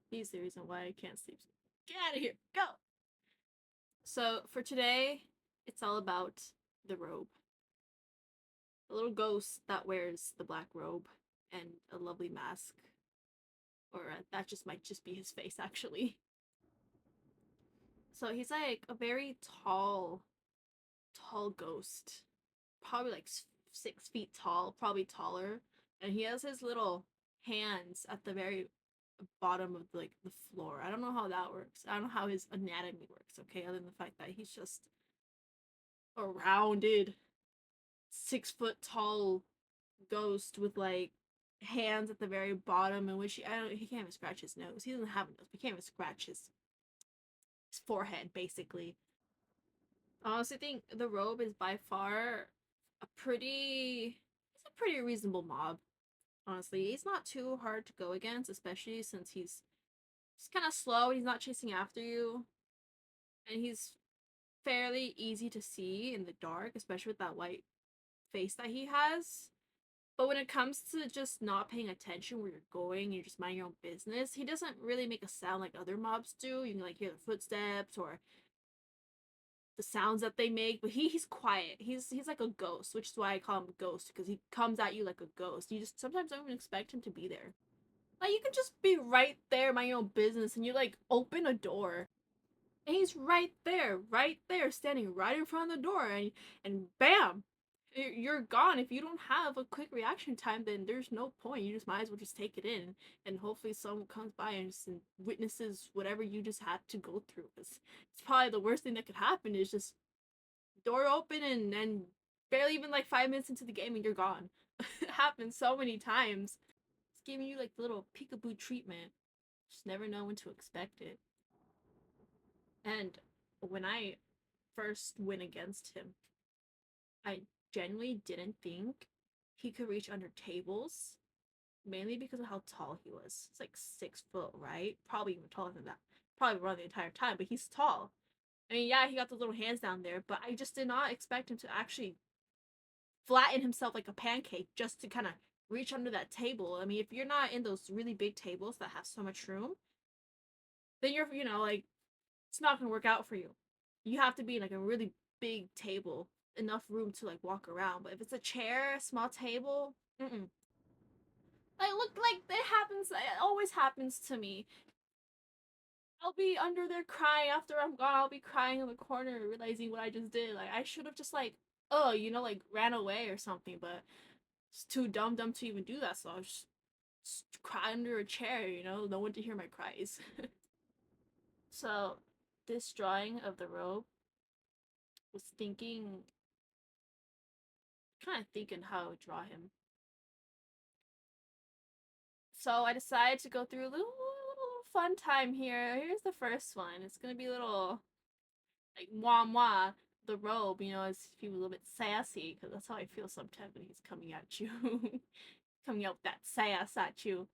He's the reason why I can't sleep. Get out of here. Go. So for today, it's all about the robe. The little ghost that wears the black robe and a lovely mask. Or that just might just be his face, actually. So he's like a very tall ghost. Probably like 6 feet tall, probably taller. And he has his little hands at the very bottom of like the floor. I don't know how that works. I don't know how his anatomy works, okay, other than the fact that he's just a rounded 6 foot tall ghost with like hands at the very bottom in which he can't even scratch his nose. He doesn't have a nose. He can't even scratch his forehead, basically. I honestly think the robe is by far a pretty it's a pretty reasonable mob. Honestly, he's not too hard to go against, especially since he's kind of slow and he's not chasing after you, and he's fairly easy to see in the dark, especially with that white face that he has. But when it comes to just not paying attention where you're going, you're just minding your own business, he doesn't really make a sound like other mobs do. You can like hear the footsteps or the sounds that they make, but he's quiet. He's like a ghost, which is why I call him a ghost, because he comes at you like a ghost. You just sometimes don't even expect him to be there. Like you can just be right there, mind your own business, and you like open a door and he's right there, standing right in front of the door, and bam, you're gone. If you don't have a quick reaction time, then there's no point. You just might as well just take it in, and hopefully someone comes by and just witnesses whatever you just had to go through. Because it's probably the worst thing that could happen is just door open and barely even like 5 minutes into the game and you're gone. It happens so many times. It's giving you like the little peekaboo treatment. Just never know when to expect it. And when I first went against him, I genuinely didn't think he could reach under tables, mainly because of how tall he was. It's like 6 foot, right? Probably even taller than that. Probably run the entire time, but he's tall. I mean, yeah, he got the little hands down there, but I just did not expect him to actually flatten himself like a pancake just to kind of reach under that table. I mean, if you're not in those really big tables that have so much room, then you're like it's not gonna work out for you. You have to be in like a really big table, enough room to like walk around. But if it's a chair, a small table, like look like it happens. It always happens to me. I'll be under there crying after I'm gone. I'll be crying in the corner, realizing what I just did. Like I should have just like like ran away or something. But it's too dumb to even do that. So I just cry under a chair. No one to hear my cries. So this drawing of the robe was kind of thinking how I would draw him. So I decided to go through a little fun time here. Here's the first one. It's gonna be a little like moi moi. The robe, as if he was a little bit sassy, because that's how I feel sometimes when he's coming at you, coming out with that sass at you.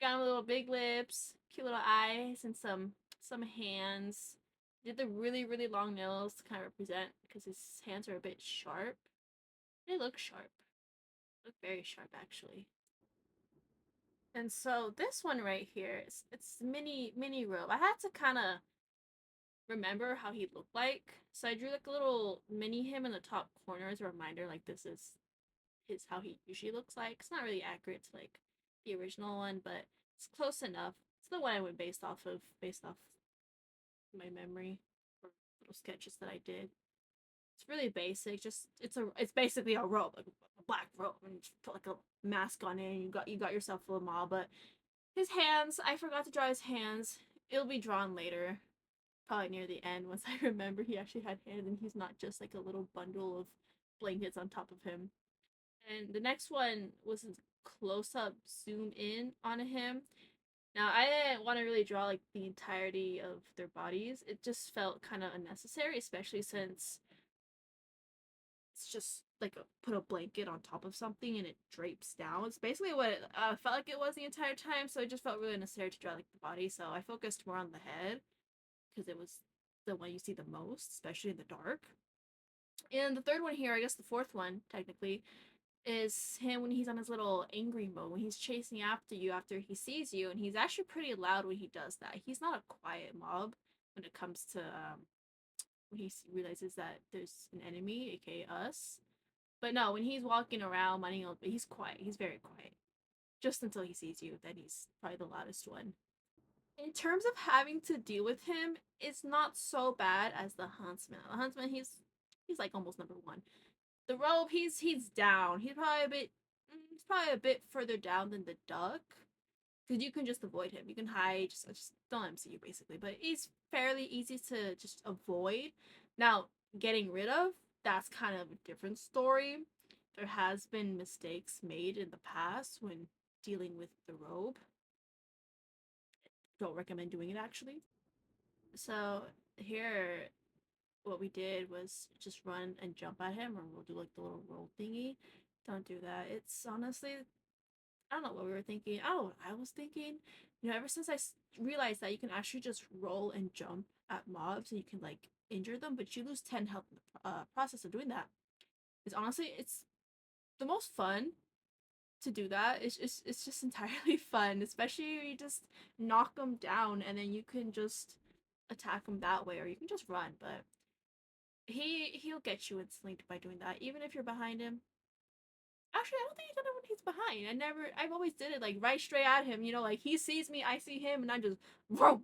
Got him little big lips, cute little eyes, and some hands. Did the really long nails to kind of represent because his hands are a bit sharp. They look sharp. Look very sharp actually. And so this one right here, it's mini robe. I had to kind of remember how he looked like, so I drew like a little mini him in the top corner as a reminder. Like this is his how he usually looks like. It's not really accurate to like the original one, but it's close enough. It's the one I went based off my memory or little sketches that I did. It's really basic. Just it's basically a robe, like a black robe, and you just put like a mask on it, and you got yourself a little mob. But his hands, I forgot to draw his hands. It'll be drawn later, probably near the end once I remember he actually had hands and he's not just like a little bundle of blankets on top of him. And the next one was a close up zoom in on him. Now I didn't want to really draw like the entirety of their bodies. It just felt kind of unnecessary, especially since it's just like put a blanket on top of something and it drapes down. It's basically what it felt like it was the entire time. So it just felt really unnecessary to draw like the body. So I focused more on the head because it was the one you see the most, especially in the dark. And the third one here, I guess the fourth one technically, is him when he's on his little angry mode, when he's chasing after you after he sees you, and he's actually pretty loud when he does that. He's not a quiet mob when it comes to when he realizes that there's an enemy, aka us. But no, when he's walking around, minding he's quiet. He's very quiet. Just until he sees you, then he's probably the loudest one. In terms of having to deal with him, it's not so bad as the huntsman. The huntsman, he's like almost number one. The robe, he's down. He's probably a bit further down than the duck, because you can just avoid him. You can hide, just don't let him see you basically. But he's fairly easy to just avoid. Now, getting rid of, that's kind of a different story. There has been mistakes made in the past when dealing with the robe. Don't recommend doing it actually. So here, what we did was just run and jump at him, or we'll do like the little roll thingy. Don't do that. It's honestly, I don't know what we were thinking. I don't know what I was thinking. Ever since realized that you can actually just roll and jump at mobs and you can like injure them, but you lose 10 health in the process of doing that. It's honestly, it's the most fun to do that. It's just entirely fun, especially if you just knock them down and then you can just attack them that way, or you can just run. But he'll get you instantly by doing that, even if you're behind him. Actually, I don't think he's done it when he's behind. I've always did it like right straight at him. Like he sees me, I see him, and I just whoa,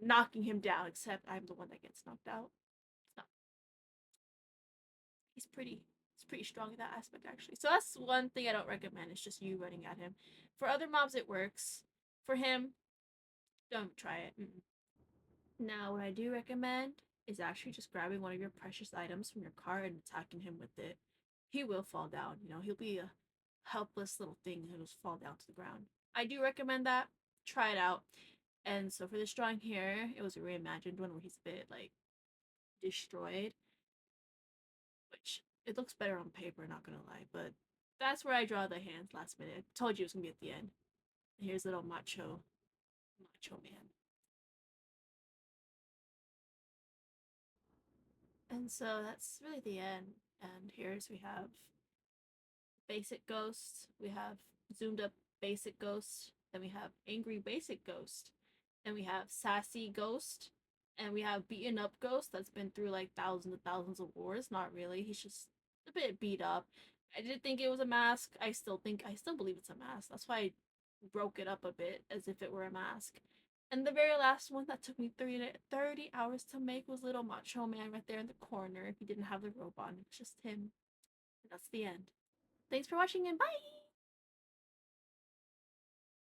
knocking him down. Except I'm the one that gets knocked out. It's not. He's pretty. He's pretty strong in that aspect actually. So that's one thing I don't recommend. It's just you running at him. For other mobs, it works. For him, don't try it. Mm-mm. Now, what I do recommend is actually just grabbing one of your precious items from your car and attacking him with it. He will fall down. He'll be a helpless little thing who'll just fall down to the ground. I do recommend that. Try it out. And so for this drawing here, it was a reimagined one where he's a bit like destroyed, which it looks better on paper, not gonna lie. But that's where I draw the hands last minute. I told you it was gonna be at the end. Here's little macho man. And so that's really the end. And here's we have basic ghost, we have zoomed up basic ghost, then we have angry basic ghost, then we have sassy ghost, and we have beaten up ghost that's been through like thousands and thousands of wars. Not really, he's just a bit beat up. I did think it was a mask. I still believe it's a mask. That's why I broke it up a bit as if it were a mask. And the very last one that took me 30 hours to make was little macho man right there in the corner. If he didn't have the robe on, it's just him. And that's the end. Thanks for watching and bye!